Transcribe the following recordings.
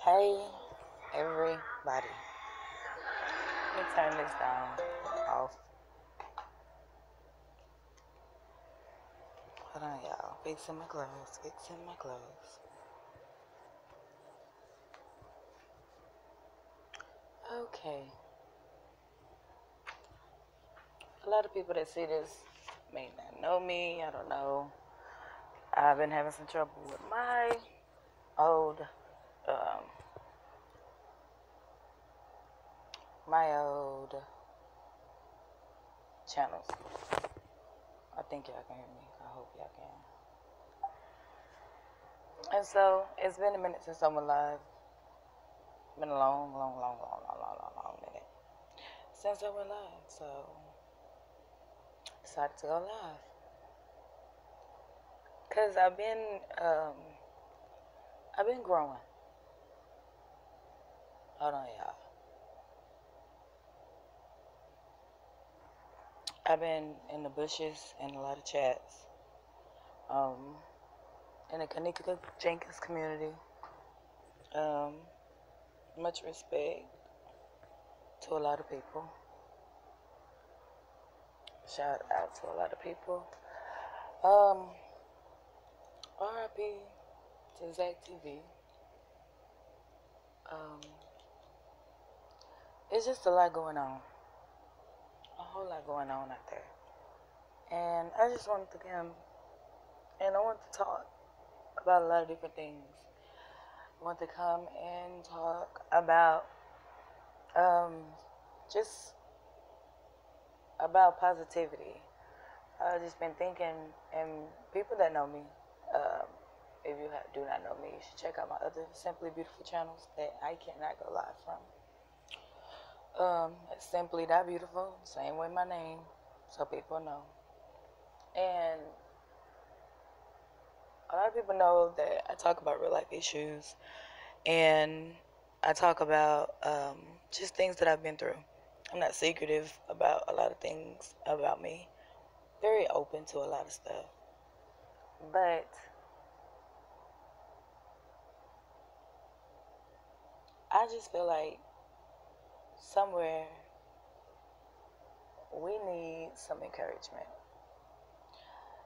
Hey, everybody. Let me turn this down off. Hold on, y'all. Fixing my clothes. Fixing my clothes. Okay. A lot of people that see this may not know me. I don't know. I've been having some trouble with my old, um, my old channels. I think y'all can hear me. I hope y'all can. And so it's been a minute since I went live. Been a long minute since I went live. So decided to go live. Cause I've been growing. Hold on, y'all. I've been in the bushes and a lot of chats. Um, in the Kanika Jenkins community. Um, much respect to a lot of people. Shout out to a lot of people. Um, RIP to Zach TV. Um, it's just a lot going on. A whole lot going on out there. And I just wanted to come and I want to talk about a lot of different things. I want to come and talk about um, just about positivity. I've just been thinking, and people that know me, um, if you do not know me, you should check out my other Simply Beautiful channels that I cannot go live from. It's Simply That Beautiful, same with my name, so people know. And a lot of people know that I talk about real life issues, and I talk about just things that I've been through. I'm not secretive about a lot of things about me. Very open to a lot of stuff. But I just feel like somewhere we need some encouragement.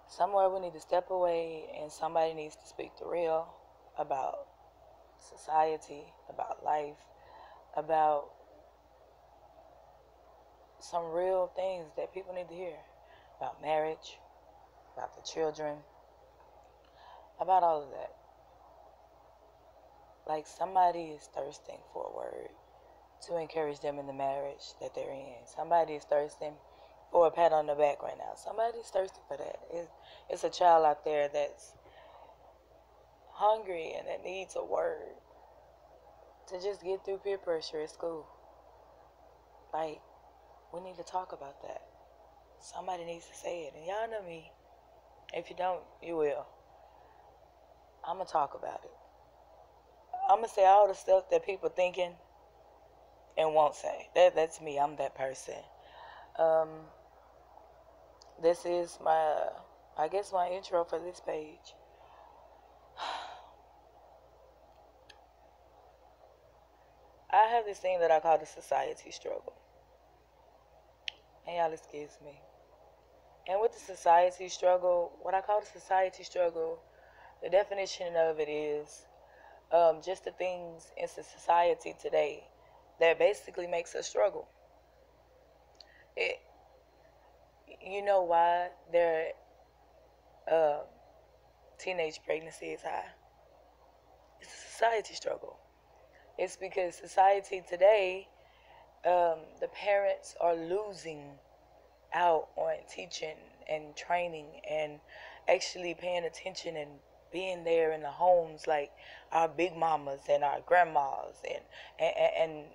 Somewhere we need to step away and somebody needs to speak the real about society, about life, about some real things that people need to hear about marriage, about the children, about all of that. Like somebody is thirsting for a word to encourage them in the marriage that they're in. Somebody is thirsting for a pat on the back right now. Somebody's thirsty for that. It's a child out there that's hungry and that needs a word to just get through peer pressure at school. Like, we need to talk about that. Somebody needs to say it. And y'all know me. If you don't, you will. I'm going to talk about it. I'm going to say all the stuff that people thinking and won't say. That's me. I'm that person. Um, this is I guess my intro for this page. I have this thing that I call the society struggle. And y'all excuse me. And with the society struggle, what I call the society struggle, the definition of it is just the things in society today that basically makes us struggle. It, you know why their uh, teenage pregnancy is high? It's a society struggle. It's because society today, the parents are losing out on teaching and training and actually paying attention and being there in the homes like our big mamas and our grandmas and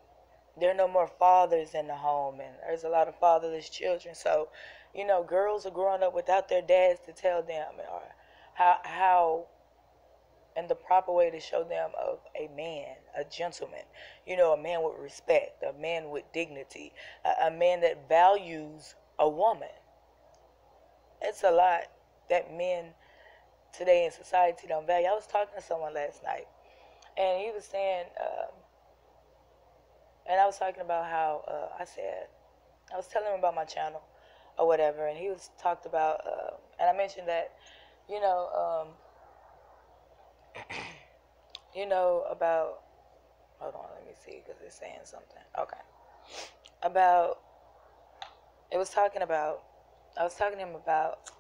there are no more fathers in the home and there's a lot of fatherless children. So girls are growing up without their dads to tell them or how and the proper way to show them of a man, a gentleman, a man with respect, a man with dignity, a man that values a woman. It's a lot that men today in society don't value. I was talking to someone last night, And he was saying, and I was talking about how I was telling him about my channel or whatever, and he was talked about, and I mentioned that, you know, about, hold on, let me see, because it's saying something. Okay. About, it was talking about, I was talking to him about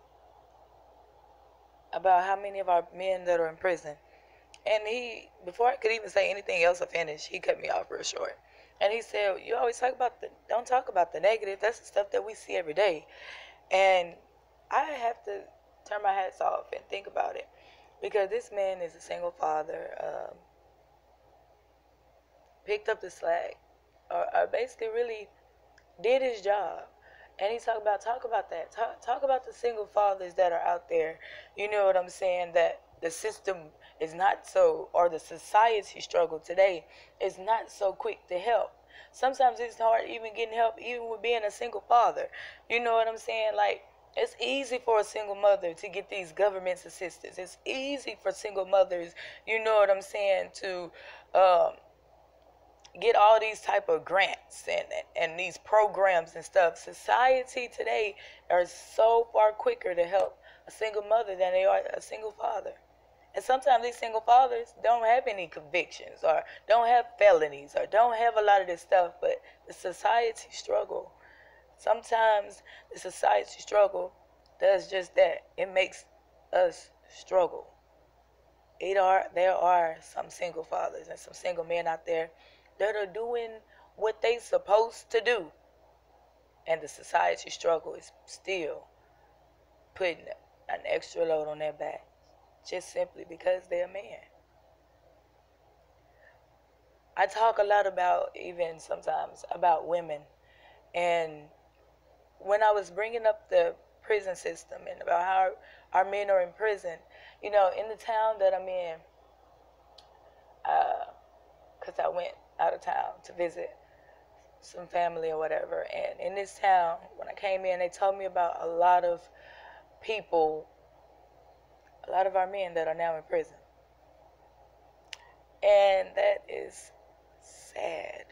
how many of our men that are in prison. And he, before I could even say anything else or finish, he cut me off real short. And he said, you always don't talk about the negative. That's the stuff that we see every day. And I have to turn my hats off and think about it. Because this man is a single father, picked up the slack, or basically really did his job. And he talk about that. Talk about the single fathers that are out there. You know what I'm saying? That the system is not so, or the society struggle today is not so quick to help. Sometimes it's hard even getting help, even with being a single father. You know what I'm saying? Like, it's easy for a single mother to get these government's assistance. It's easy for single mothers, you know what I'm saying, to um, get all these type of grants and these programs and stuff. Society today are so far quicker to help a single mother than they are a single father. And sometimes these single fathers don't have any convictions or don't have felonies or don't have a lot of this stuff, but the society struggle. Sometimes the society struggle does just that. It makes us struggle. There are some single fathers and some single men out there that are doing what they supposed to do. And the society struggle is still putting an extra load on their back just simply because they're a man. I talk a lot about, even sometimes, about women. And when I was bringing up the prison system and about how our men are in prison, in the town that I'm in, because I went out of town to visit some family or whatever. And in this town, when I came in, they told me about a lot of people, a lot of our men that are now in prison. And that is sad.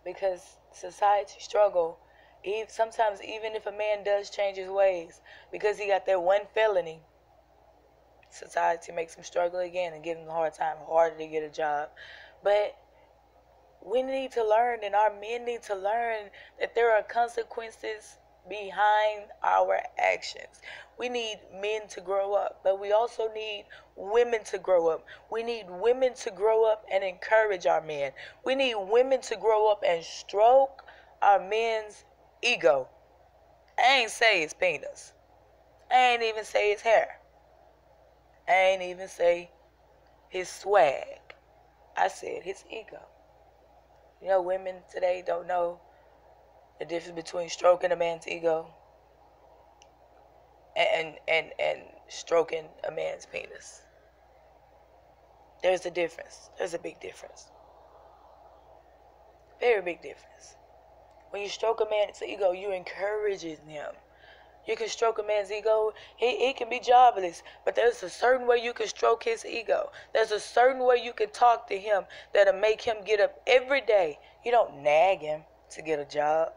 Because society struggle, sometimes even if a man does change his ways, because he got that one felony, society makes him struggle again and give him a hard time, harder to get a job. But we need to learn, and our men need to learn, that there are consequences behind our actions. We need men to grow up, but we also need women to grow up. We need women to grow up and encourage our men. We need women to grow up and stroke our men's ego. I ain't say his penis. I ain't even say his hair. I ain't even say his swag. I said his ego. Women today don't know the difference between stroking a man's ego and stroking a man's penis. There's a difference. There's a big difference. Very big difference. When you stroke a man's ego, you encouraging him. You can stroke a man's ego. He can be jobless, but there's a certain way you can stroke his ego. There's a certain way you can talk to him that'll make him get up every day. You don't nag him to get a job.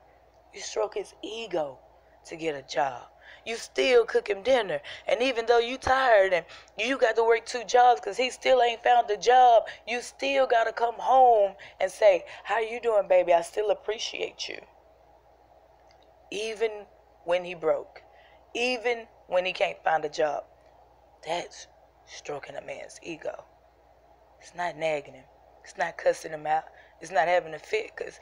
You stroke his ego to get a job. You still cook him dinner. And even though you tired and you got to work 2 jobs because he still ain't found a job, you still got to come home and say, how you doing, baby? I still appreciate you. Even when he broke, even when he can't find a job. That's stroking a man's ego. It's not nagging him. It's not cussing him out. It's not having a fit, because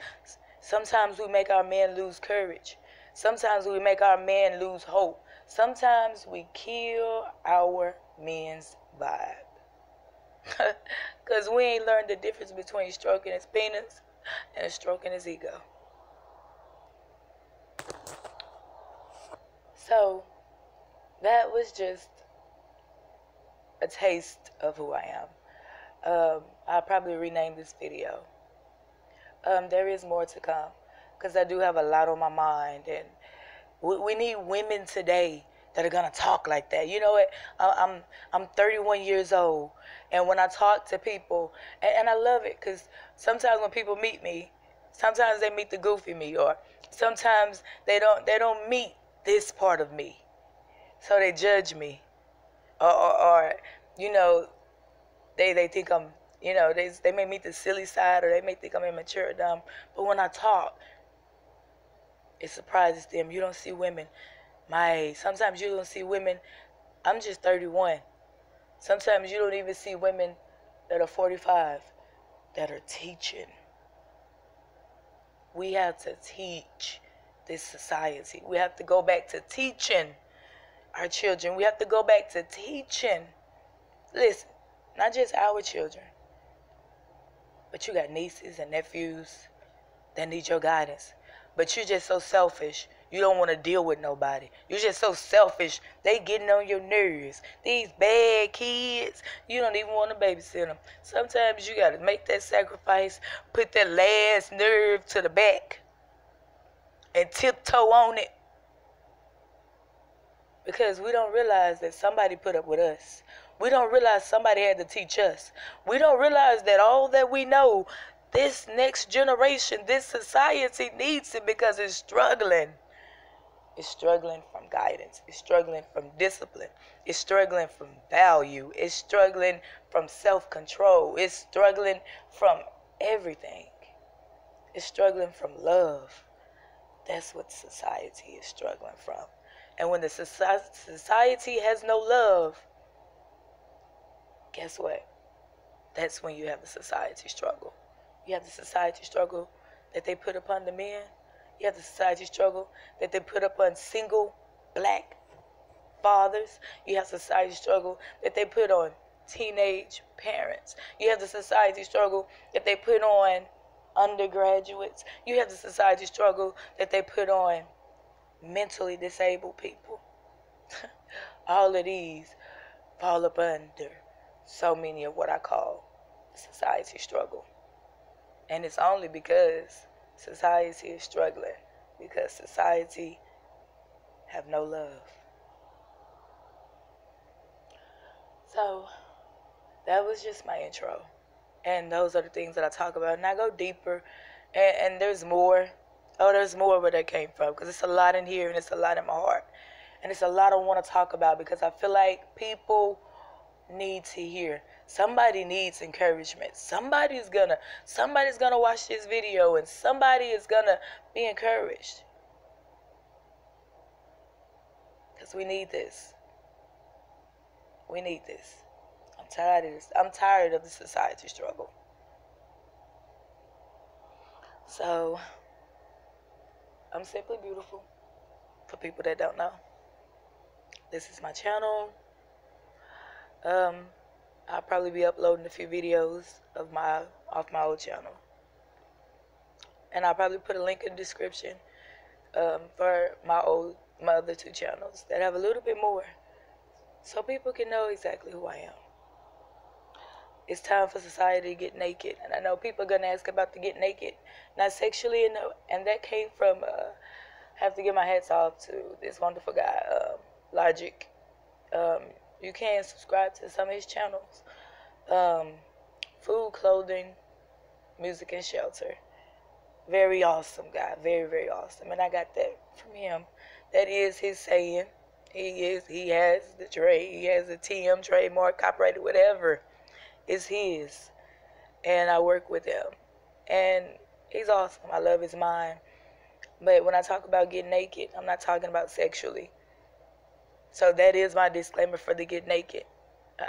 sometimes we make our men lose courage. Sometimes we make our men lose hope. Sometimes we kill our men's vibe. Because we ain't learned the difference between stroking his penis and stroking his ego. So, that was just a taste of who I am. I'll probably rename this video. There is more to come, because I do have a lot on my mind, and we need women today that are gonna talk like that. You know what? I'm 31 years old, and when I talk to people, and I love it, because sometimes when people meet me, sometimes they meet the goofy me, or sometimes they don't meet this part of me, so they judge me, or you know, they think I'm, they may meet the silly side, or they may think I'm immature or dumb. But when I talk, it surprises them. You don't see women my age. Sometimes you don't see women. I'm just 31. Sometimes you don't even see women that are 45 that are teaching. We have to teach this society. We have to go back to teaching our children. We have to go back to teaching. Listen, not just our children, but you got nieces and nephews that need your guidance. But you're just so selfish. You don't want to deal with nobody. You're just so selfish. They getting on your nerves. These bad kids, you don't even want to babysit them. Sometimes you got to make that sacrifice, put that last nerve to the back, and tiptoe on it. Because we don't realize that somebody put up with us. We don't realize somebody had to teach us. We don't realize that all that we know, this next generation, this society needs it, because it's struggling. It's struggling from guidance. It's struggling from discipline. It's struggling from value. It's struggling from self-control. It's struggling from everything. It's struggling from love. That's what society is struggling from. And when the society has no love, guess what? That's when you have the society struggle. You have the society struggle that they put upon the men. You have the society struggle that they put upon single black fathers. You have society struggle that they put on teenage parents. You have the society struggle that they put on undergraduates. You have the society struggle that they put on mentally disabled people. All of these fall up under so many of what I call society struggle. And it's only because society is struggling, because society have no love. So that was just my intro. And those are the things that I talk about. And I go deeper. And there's more. Oh, there's more where that came from. Because it's a lot in here, and it's a lot in my heart. And it's a lot I want to talk about, because I feel like people need to hear. Somebody needs encouragement. Somebody's gonna watch this video, and somebody is gonna be encouraged. Because we need this. We need this. I'm tired of this. I'm tired of the society struggle. So, I'm Simply Beautiful, for people that don't know. This is my channel. I'll probably be uploading a few videos off my old channel. And I'll probably put a link in the description for my other two channels that have a little bit more, so people can know exactly who I am. It's time for society to get naked. And I know people are going to ask about the get naked. Not sexually, and that came from, have to give my hats off to this wonderful guy, Logic. You can subscribe to some of his channels. Food, clothing, music, and shelter. Very awesome guy. Very, very awesome. And I got that from him. That is his saying. He has the trade. He has a TM trademark, copyrighted, whatever. It's his. And I work with him. And he's awesome. I love his mind. But when I talk about getting naked, I'm not talking about sexually. So that is my disclaimer for the get naked.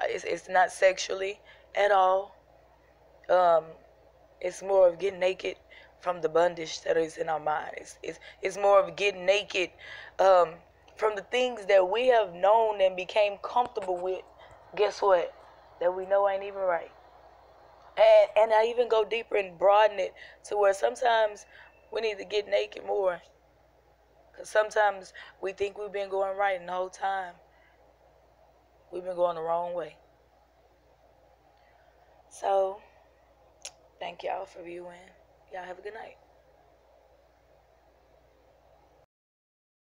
It's not sexually at all. It's more of getting naked from the bondage that is in our mind. It's more of getting naked from the things that we have known and became comfortable with. Guess what? That we know ain't even right. And I even go deeper and broaden it to where sometimes we need to get naked more. Because sometimes we think we've been going right, and the whole time we've been going the wrong way. So, thank y'all for viewing. Y'all have a good night.